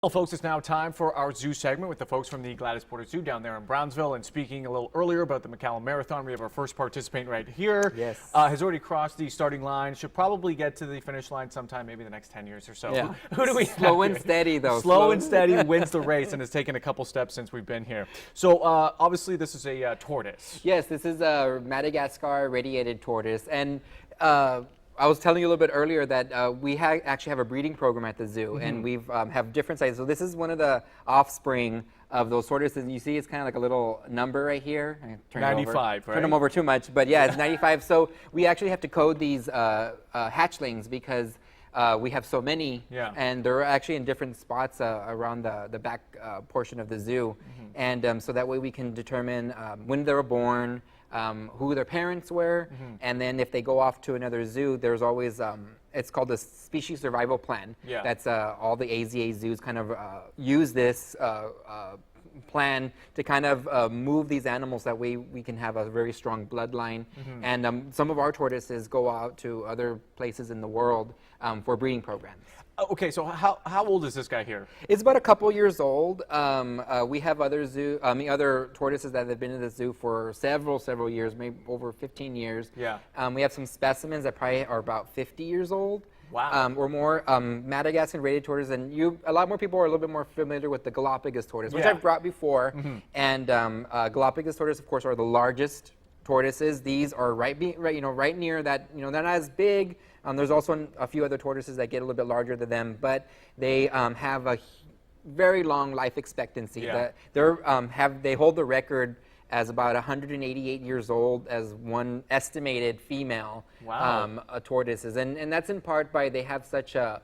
Well, folks, it's now time for our zoo segment with the folks from the Gladys Porter Zoo down there in Brownsville. And speaking a little earlier about the McAllen Marathon, we have our first participant right here. Yes. Has already crossed the starting line. Should probably get to the finish line sometime, maybe the next 10 years or so. Yeah. Who do we Slow have and here? steady, though. Slow and steady wins the race and has taken a couple steps since we've been here. So obviously this is a tortoise. Yes, this is a Madagascar radiated tortoise. And I was telling you a little bit earlier that we actually have a breeding program at the zoo, and we've have different sizes. So this is one of the offspring of those tortoises. You see, it's kind of like a little number right here. I turn 95, right? Turn them over too much, but yeah, it's 95. So we actually have to code these hatchlings because we have so many, and they're actually in different spots around the back portion of the zoo, and so that way we can determine when they were born, who their parents were, and then if they go off to another zoo, there's always, it's called the species survival plan. That's all the AZA zoos kind of use this plan to kind of move these animals. That way we can have a very strong bloodline. And some of our tortoises go out to other places in the world for breeding programs. Okay, so how old is this guy here? It's about a couple years old. We have other tortoises that have been in the zoo for several years, maybe over 15 years. We have some specimens that probably are about 50 years old. Wow. Or more. Madagascar radiated tortoise, and a lot more people are a little bit more familiar with the Galapagos tortoise, which I've brought before. And Galapagos tortoise, of course, are the largest tortoises. These are right near that. They're not as big. There's also a few other tortoises that get a little bit larger than them, but they have a very long life expectancy. They hold the record as about 188 years old as one estimated female tortoises, and that's in part by they have such a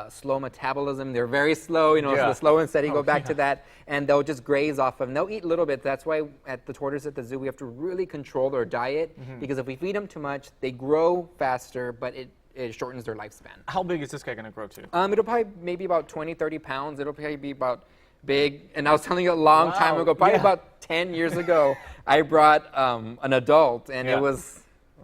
slow metabolism. They're very slow, so the slow and steady go back to that, and they'll just graze off them. They'll eat a little bit. That's why at the tortoise at the zoo we have to really control their diet, because if we feed them too much, they grow faster, but it shortens their lifespan. How big is this guy going to grow to? It'll probably maybe about 20-30 pounds. It'll probably be about big. And I was telling you a long time ago, probably about 10 years ago, I brought an adult, and it was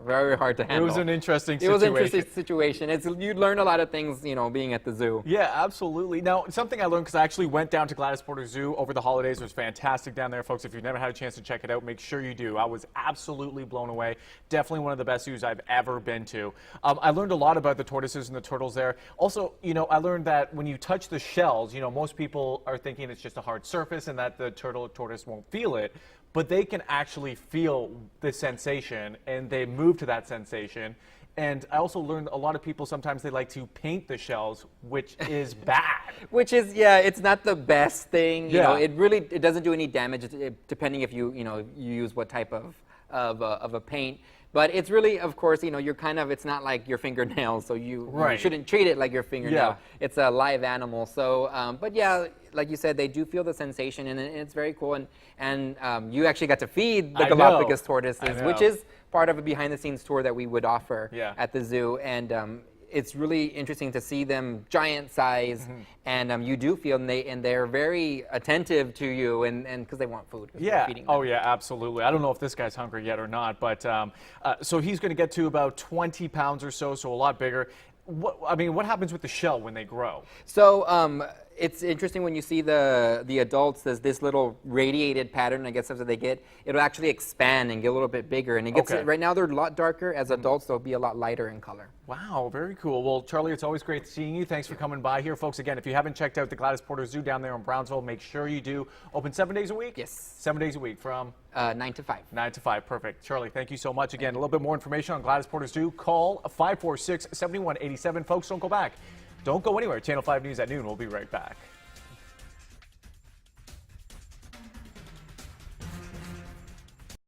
very hard to handle. It was an interesting situation. It was an interesting situation. You learn a lot of things, being at the zoo. Yeah, absolutely. Now, something I learned, because I actually went down to Gladys Porter Zoo over the holidays. It was fantastic down there, folks. If you've never had a chance to check it out, make sure you do. I was absolutely blown away. Definitely one of the best zoos I've ever been to. I learned a lot about the tortoises and the turtles there. Also, I learned that when you touch the shells, most people are thinking it's just a hard surface and that the tortoise won't feel it. But they can actually feel the sensation, and they move to that sensation. And I also learned a lot of people, sometimes they like to paint the shells, which is bad. Which is, it's not the best thing. It doesn't do any damage, depending if you use what type of a paint. But it's really, of course, it's not like your fingernails, so you shouldn't treat it like your fingernail. It's a live animal. So, but yeah, like you said, they do feel the sensation, and it's very cool. And you actually got to feed the Galapagos tortoises, which is part of a behind-the-scenes tour that we would offer at the zoo. And it's really interesting to see them giant size, and you do feel, and they're very attentive to you, and because they want food. Feeding them. Oh yeah, absolutely. I don't know if this guy's hungry yet or not, but so he's going to get to about 20 pounds or so, a lot bigger. What happens with the shell when they grow? So it's interesting when you see the adults. There's this little radiated pattern, I guess, as they get. It'll actually expand and get a little bit bigger. And it gets right now they're a lot darker. As adults, they'll be a lot lighter in color. Wow, very cool. Well, Charlie, it's always great seeing you. Thanks for coming by here, folks. Again, if you haven't checked out the Gladys Porter Zoo down there in Brownsville, make sure you do. Open 7 days a week? Yes. 7 days a week from? 9 to 5. 9 to 5, perfect. Charlie, thank you so much. Again, a little bit more information on Gladys Porter Zoo. Call 546-7187. Folks, don't go back. Don't go anywhere. Channel 5 News at noon. We'll be right back.